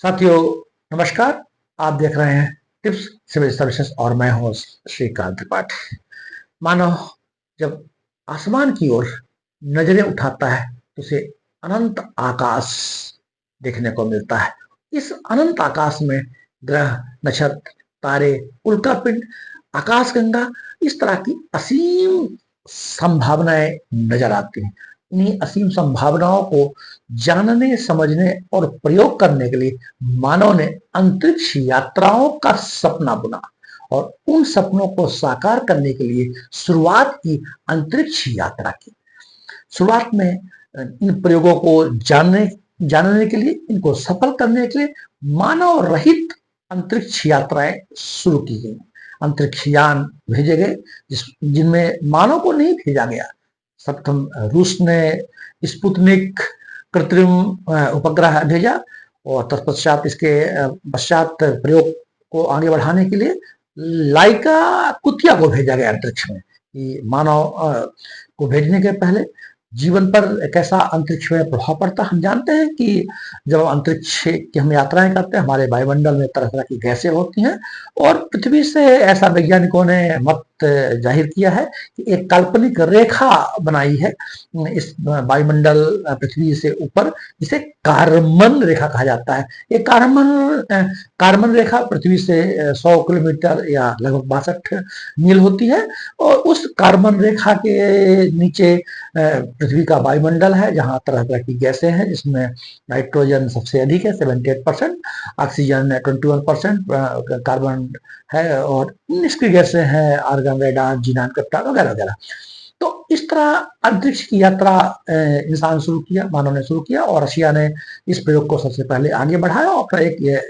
साथियों नमस्कार। आप देख रहे हैं टिप्स सिविल सर्विसेज और मैं हूं श्रीकांत त्रिपाठी। मानव जब आसमान की ओर नजरें उठाता है तो उसे अनंत आकाश देखने को मिलता है। इस अनंत आकाश में ग्रह, नक्षत्र, तारे, उल्कापिंड, आकाशगंगा, इस तरह की असीम संभावनाएं नजर आती हैं। इन्हीं असीम संभावनाओं को जानने, समझने और प्रयोग करने के लिए मानव ने अंतरिक्ष यात्राओं का सपना बुना और उन सपनों को साकार करने के लिए शुरुआत की अंतरिक्ष यात्रा की। शुरुआत में इन प्रयोगों को जानने जानने के लिए, इनको सफल करने के लिए मानव रहित अंतरिक्ष यात्राएं शुरू की गई। अंतरिक्ष यान भेजे गए जिनमें मानव को नहीं भेजा गया। सप्तम रूस ने स्पुतनिक कृत्रिम उपग्रह भेजा और तत्पश्चात इसके पश्चात प्रयोग को आगे बढ़ाने के लिए लाइका कुतिया को भेजा गया अंतरिक्ष में। कि मानव को भेजने के पहले जीवन पर कैसा अंतरिक्ष में प्रभाव पड़ता है। हम जानते हैं कि जब अंतरिक्ष की हम यात्राएं करते हैं, हमारे वायुमंडल में तरह तरह की गैसें होती हैं और पृथ्वी से ऐसा वैज्ञानिकों ने मत जाहिर किया है कि एक काल्पनिक रेखा बनाई है इस वायुमंडल पृथ्वी से ऊपर, जिसे कार्बन रेखा कहा जाता है। ये कार्बन रेखा पृथ्वी से 100 किलोमीटर या लगभग 62 मील होती है और उस कार्बन रेखा के नीचे पृथ्वी का वायुमंडल है, जहां तरह तरह की गैसें हैं, जिसमें नाइट्रोजन सबसे अधिक है 78%, ऑक्सीजन 21%, कार्बन है और निष्क्रिय गैसें हैं आर्गन, रेडान, जीनान, क्रिप्टॉन वगैरह वगैरह। तो इस तरह अंतरिक्ष की यात्रा इंसान शुरू किया, मानव ने शुरू किया और रशिया ने इस प्रयोग को सबसे पहले आगे बढ़ाया और फिर एक ये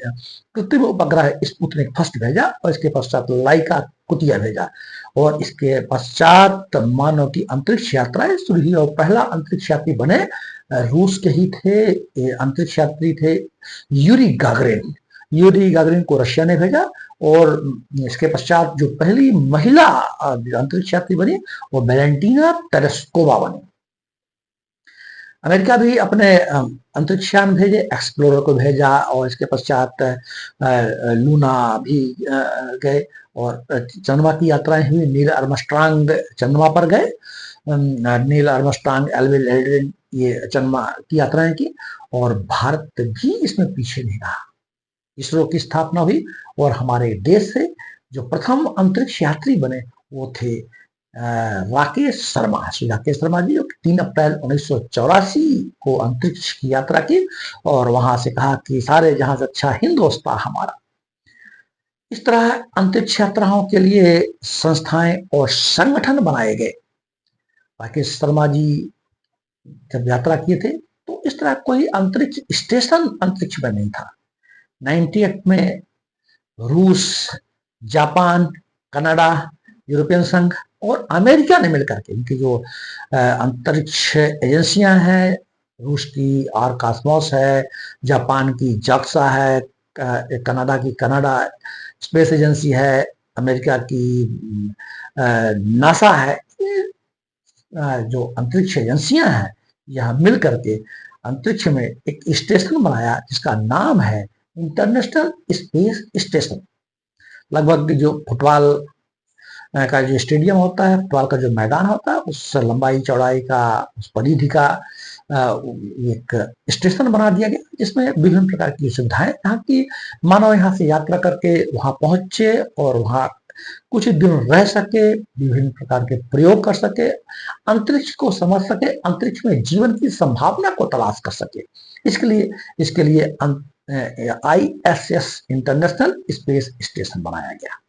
कृत्रिम उपग्रह स्पुतनिक फर्स्ट भेजा और इसके पश्चात लाइका कुतिया भेजा और इसके पश्चात मानव की अंतरिक्ष यात्राएं शुरू हुई और पहला अंतरिक्ष यात्री बने रूस के ही थे। अंतरिक्ष यात्री थे यूरी गागरिन। यूरी गागरिन को रशिया ने भेजा और इसके पश्चात जो पहली महिला अंतरिक्ष यात्री बनी वो वैलेंटीना तेरेस्कोवा बनी। अमेरिका भी अपने अंतरिक्ष यान भेजे, एक्सप्लोरर को भेजा और इसके पश्चात लूना भी गए और चंद्रमा की यात्राएं हुई। नील आर्मस्ट्रांग चंद्रमा पर गए, नील आर्मस्ट्रांग, एल्विन एल्ड्रिन, ये चंद्रमा की यात्राएं की और भारत भी इसमें पीछे नहीं रहा। इसरो की स्थापना हुई और हमारे देश से जो प्रथम अंतरिक्ष यात्री बने वो थे राकेश शर्मा। राकेश शर्मा जी 3 अप्रैल 1984 को अंतरिक्ष की यात्रा की और वहां से कहा कि सारे जहां से अच्छा हिंदुस्तान हमारा। इस तरह अंतरिक्ष यात्राओं के लिए संस्थाएं और संगठन बनाए गए। राकेश शर्मा जी जब यात्रा किए थे तो इस तरह कोई अंतरिक्ष स्टेशन अंतरिक्ष में नहीं था। 98 में रूस, जापान, कनाडा, यूरोपियन संघ और अमेरिका ने मिलकर के इनकी जो अंतरिक्ष एजेंसियां हैं, रूस की आरकास्मोस है, जापान की जाक्सा है, कनाडा की कनाडा स्पेस एजेंसी है, अमेरिका की नासा है, जो अंतरिक्ष एजेंसियां हैं यह मिल करके अंतरिक्ष में एक स्टेशन बनाया जिसका नाम है इंटरनेशनल स्पेस स्टेशन। लगभग जो फुटबॉल का जो स्टेडियम होता है, फुटबॉल का जो मैदान होता है, उस लंबाई चौड़ाई का, उस परिधि का एक स्टेशन बना दिया गया जिसमें विभिन्न प्रकार की सुविधाएं, जहाँ की मानव यहाँ से यात्रा करके वहां पहुंचे और वहां कुछ दिन रह सके, विभिन्न प्रकार के प्रयोग कर सके, अंतरिक्ष को समझ सके, अंतरिक्ष में जीवन की संभावना को तलाश कर सके। इसके लिए ISS इंटरनेशनल स्पेस स्टेशन बनाया गया।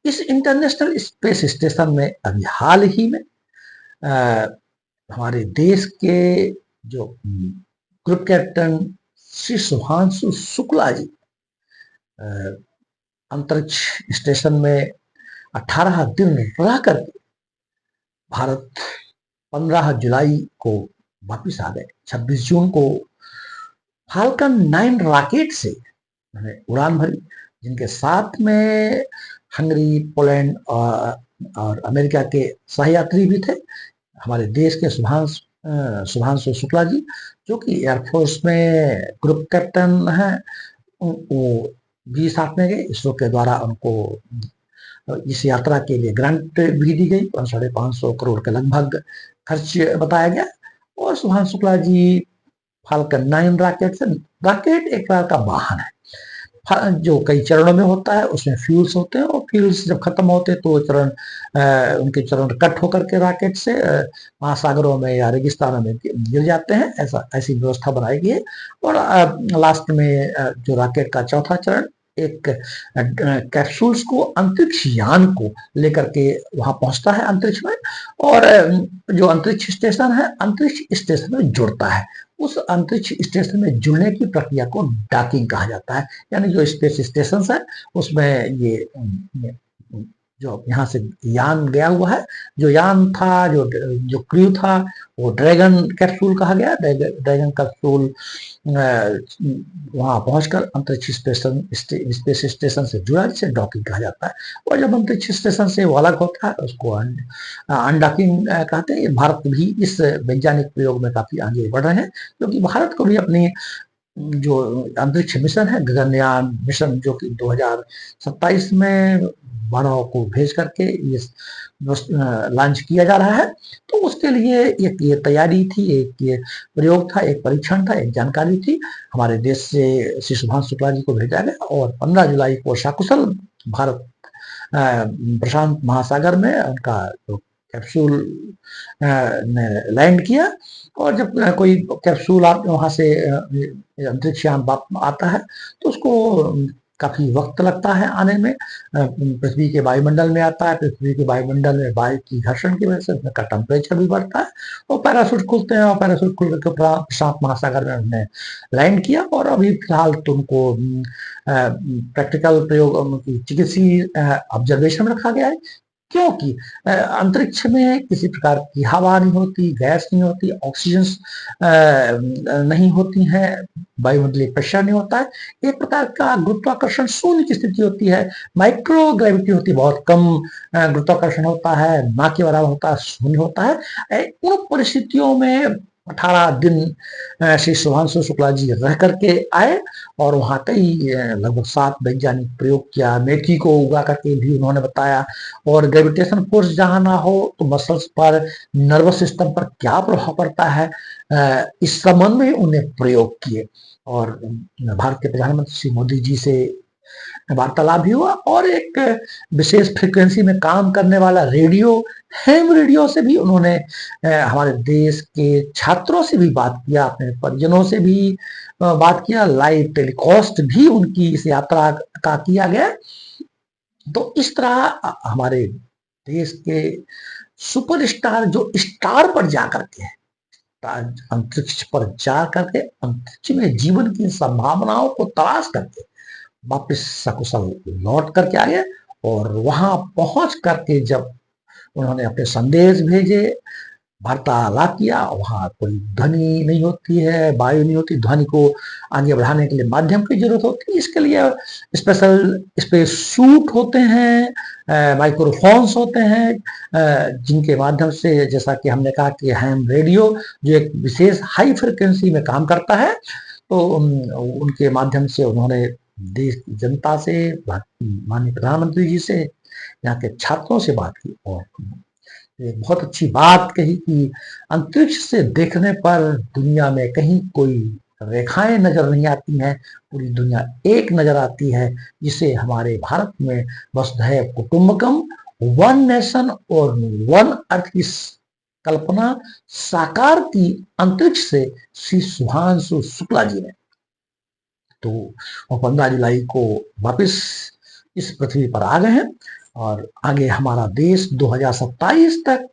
इस इंटरनेशनल स्पेस स्टेशन में अभी हाल ही में हमारे देश के जो ग्रुप कैप्टन श्री शुभांशु शुक्ला जी अंतरिक्ष स्टेशन में 18 दिन रह करके भारत 15 जुलाई को वापिस आ गए। 26 जून को फाल्कन 9 रॉकेट से उड़ान भरी, जिनके साथ में हंगरी, पोलैंड और अमेरिका के सहयात्री भी थे। हमारे देश के शुभांशु शुक्ला जी, जो कि एयरफोर्स में ग्रुप कैप्टन हैं। वो भी साथ में गए। इसरो के द्वारा उनको इस यात्रा के लिए ग्रांट भी दी गई और 550 करोड़ के लगभग खर्च बताया गया। और शुभांशु शुक्ला जी फाल्कन 9 रॉकेट से, रॉकेट एक प्रकार का वाहन है जो कई चरणों में होता है। उसमें फ्यूल्स होते हैं और फ्यूल्स जब खत्म होते हैं तो चरण उनके चरण कट होकर के रॉकेट से महासागरों में या रेगिस्तानों में गिर जाते हैं। ऐसी व्यवस्था बनाई गई है। और लास्ट में जो रॉकेट का चौथा चरण एक कैप्सूल्स को, अंतरिक्ष यान को लेकर के वहां पहुंचता है अंतरिक्ष में। और जो अंतरिक्ष स्टेशन है, अंतरिक्ष स्टेशन में जुड़ता है। उस अंतरिक्ष स्टेशन में जुड़ने की प्रक्रिया को डॉकिंग कहा जाता है। यानी जो स्पेस स्टेशन है उसमें ये जो यहाँ से यान गया हुआ है, जो यान था, जो क्रू था, वो ड्रैगन कैप्सूल कहा गया। ड्रैगन कैप्सूल वहां पहुंचकर अंतरिक्ष स्पेस स्टेशन से जुड़ा, जिसे डॉकिंग कहा जाता है। और जब अंतरिक्ष स्टेशन से वो अलग होता है उसको अनडॉकिंग कहते हैं। भारत भी इस वैज्ञानिक प्रयोग में काफी आगे बढ़ रहे हैं, क्योंकि भारत को भी अपनी जो अंतरिक्ष मिशन है, गगनयान मिशन, जो कि 2027 में मानव को भेज करके ये लॉन्च किया जा रहा है। तो उसके लिए एक ये तैयारी थी, एक ये प्रयोग था, एक परीक्षण था, एक जानकारी थी। हमारे देश से श्री शुभांशु शुक्ला जी को भेजा गया और 15 जुलाई को सकुशल भारत प्रशांत महासागर में उनका जो कैप्सूल ने लैंड किया। और जब कोई कैप्सूल आप वहां से अंतरिक्ष यान आता है तो उसको काफी वक्त लगता है आने में। पृथ्वी के वायुमंडल में आता है। पृथ्वी के वायुमंडल में वायु की घर्षण की वजह से उसका टेम्परेचर भी बढ़ता है और पैराशूट खुलते हैं। और पैराशूट खुल के प्रशांत महासागर में उन्होंने लैंड किया। और अभी फिलहाल तो उनको प्रैक्टिकल प्रयोग, चिकित्सीय ऑब्जर्वेशन में रखा गया है, क्योंकि अंतरिक्ष में किसी प्रकार की हवा नहीं होती, गैस नहीं होती, ऑक्सीजन नहीं होती है, वायुमंडलीय प्रेशर नहीं होता है। एक प्रकार का गुरुत्वाकर्षण शून्य की स्थिति होती है, माइक्रो ग्रेविटी होती है, बहुत कम गुरुत्वाकर्षण होता है, ना के बराबर होता है, शून्य होता है। उन परिस्थितियों में 18 दिन श्री शुभांशु शुक्ला जी रह करके आए और वहां कई लगभग 7 वैज्ञानिक प्रयोग किया। मेथी को उगा करके भी उन्होंने बताया। और ग्रेविटेशन फोर्स जहां ना हो तो मसल्स पर, नर्वस सिस्टम पर क्या प्रभाव पड़ता है, इस संबंध में उन्हें प्रयोग किए। और भारत के प्रधानमंत्री श्री मोदी जी से वार्तालाप भी हुआ। और एक विशेष फ्रीक्वेंसी में काम करने वाला रेडियो, हैम रेडियो से भी उन्होंने हमारे देश के छात्रों से भी बात किया, अपने परिजनों से भी बात किया। लाइव टेलीकास्ट भी उनकी इस यात्रा का किया गया। तो इस तरह हमारे देश के सुपरस्टार जो स्टार पर जाकर के, अंतरिक्ष पर जा करके, अंतरिक्ष में जीवन की संभावनाओं को तलाश करके वापस सकुशल लौट करके आ गए। और वहां पहुंच करके जब उन्होंने अपने संदेश भेजे, वार्तालाप किया, वहां कोई ध्वनि नहीं होती है, वायु नहीं होती। ध्वनि को आगे बढ़ाने के लिए माध्यम की जरूरत होती है। इसके लिए स्पेशल स्पेस सूट होते हैं, माइक्रोफोन्स होते हैं, जिनके माध्यम से, जैसा कि हमने कहा कि हैम रेडियो जो एक विशेष हाई फ्रिक्वेंसी में काम करता है, तो उनके माध्यम से उन्होंने देश की जनता से, माननीय प्रधानमंत्री जी से, यहाँ के छात्रों से बात की। और एक बहुत अच्छी बात कही कि अंतरिक्ष से देखने पर दुनिया में कहीं कोई रेखाएं नजर नहीं आती हैं, पूरी दुनिया एक नजर आती है, जिसे हमारे भारत में वसुधैव कुटुंबकम, वन नेशन और वन अर्थ की कल्पना साकार की अंतरिक्ष से श्री शुभांशु शुक्ला जी ने। तो 15 जुलाई को वापस इस पृथ्वी पर आ गए हैं। और आगे हमारा देश 2027 तक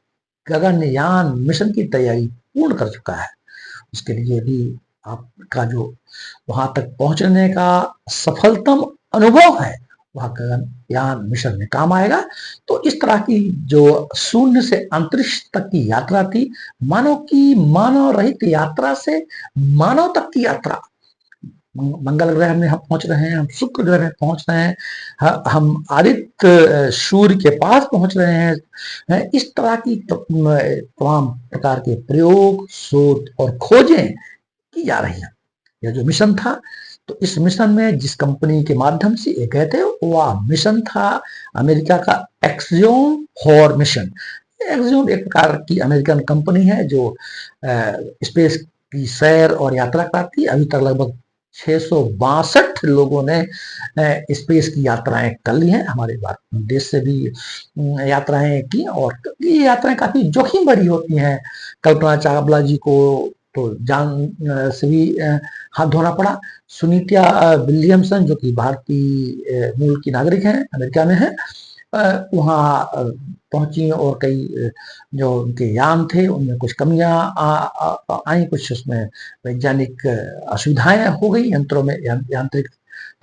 गगनयान मिशन की तैयारी पूर्ण कर चुका है। उसके लिए भी आपका जो वहां तक पहुंचने का सफलतम अनुभव है, वह गगनयान मिशन में काम आएगा। तो इस तरह की जो शून्य से अंतरिक्ष तक की यात्रा थी, मानव की मानव रहित यात्रा से मानव तक की यात्रा, मंगल ग्रह में हम पहुंच रहे हैं, हम शुक्र ग्रह में पहुंच रहे हैं, हम आदित्य सूर्य के पास पहुंच रहे हैं। इस तरह की तमाम प्रकार के प्रयोग, शोध और खोजें की जा रही हैं। यह जो मिशन था, तो इस मिशन में जिस कंपनी के माध्यम से ये गए थे, वह मिशन था अमेरिका का एक्सियोम 4 मिशन। एक्सियोम एक प्रकार की अमेरिकन कंपनी है जो स्पेस की सैर और यात्रा करती है। अभी तक लगभग 662 लोगों ने स्पेस की यात्राएं कर ली हैं। हमारे भारत देश से भी यात्राएं की, और ये यात्राएं काफी जोखिम भरी होती हैं। कल्पना चावला जी को तो जान से भी हाथ धोना पड़ा। सुनीता विलियमसन, जो कि भारतीय मूल की नागरिक हैं, अमेरिका में है, वहाँ पहुंची, और कई जो उनके यान थे उनमें कुछ कमियां आई, कुछ उसमें वैज्ञानिक असुविधाएं हो गई, यंत्रों में यांत्रिक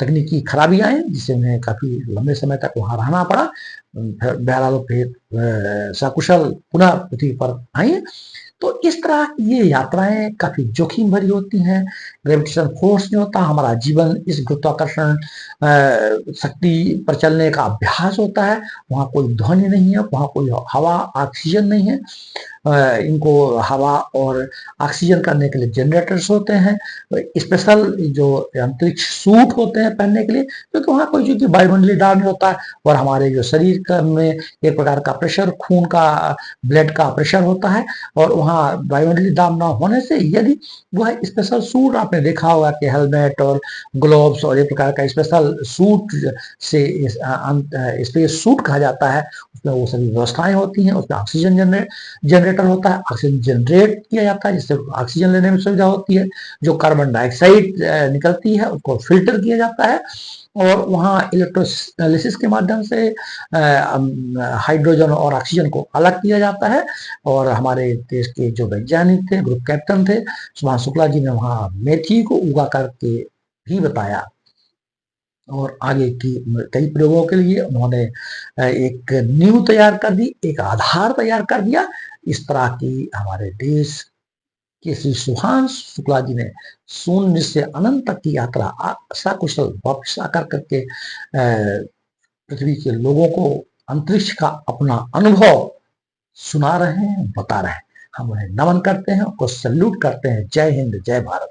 तकनीकी खराबी आई, जिससे उन्हें काफी लंबे समय तक वहां रहना पड़ा। फिर बहरहाल फिर सकुशल पुनः पृथ्वी पर आई। तो इस तरह ये यात्राएं काफी जोखिम भरी होती हैं। ग्रेविटेशन फोर्स नहीं होता, हमारा जीवन इस गुरुत्वाकर्षण शक्ति पर चलने का अभ्यास होता है। वहां कोई ध्वनि नहीं है, वहां कोई हवा ऑक्सीजन नहीं है। इनको हवा और ऑक्सीजन करने के लिए जनरेटर्स होते हैं, स्पेशल जो अंतरिक्ष सूट होते हैं पहनने के लिए, क्योंकि वहाँ कोई चूंकि वायुमंडलीय दाब नहीं होता है, और हमारे जो शरीर में एक प्रकार का प्रेशर, खून का, ब्लड का प्रेशर होता है, और वहाँ वायुमंडलीय दाब न होने से यदि वह स्पेशल सूट, आपने देखा होगा कि हेलमेट और ग्लोव्स और एक प्रकार का स्पेशल सूट से स्पेस सूट कहा जाता है, उसमें वो सभी व्यवस्थाएं होती हैं। उसमें ऑक्सीजन जनरेटर होता है, ऑक्सीजन जनरेट किया जाता है, जिससे ऑक्सीजन लेने में सुविधा होती है। जो कार्बन डाइऑक्साइड निकलती है उसको फिल्टर किया जाता है, और वहाँ इलेक्ट्रोलिसिस के माध्यम से हाइड्रोजन और ऑक्सीजन को अलग किया जाता है। और हमारे देश के जो वैज्ञानिक थे, ग्रुप कैप्टन थे सुभाष शुक्ला जी ने वहाँ मेथी को उगा करके भी बताया, और आगे की कई प्रयोगों के लिए उन्होंने एक नींव तैयार कर दी, एक आधार तैयार कर दिया। इस तरह की हमारे देश के श्री सुभाष शुक्ला जी ने शून्य से अनंत तक की यात्रा सकुशल वापस आकर करके पृथ्वी के लोगों को अंतरिक्ष का अपना अनुभव सुना रहे हैं, बता रहे हैं। हम उन्हें नमन करते हैं, उनको सल्यूट करते हैं। जय हिंद, जय भारत।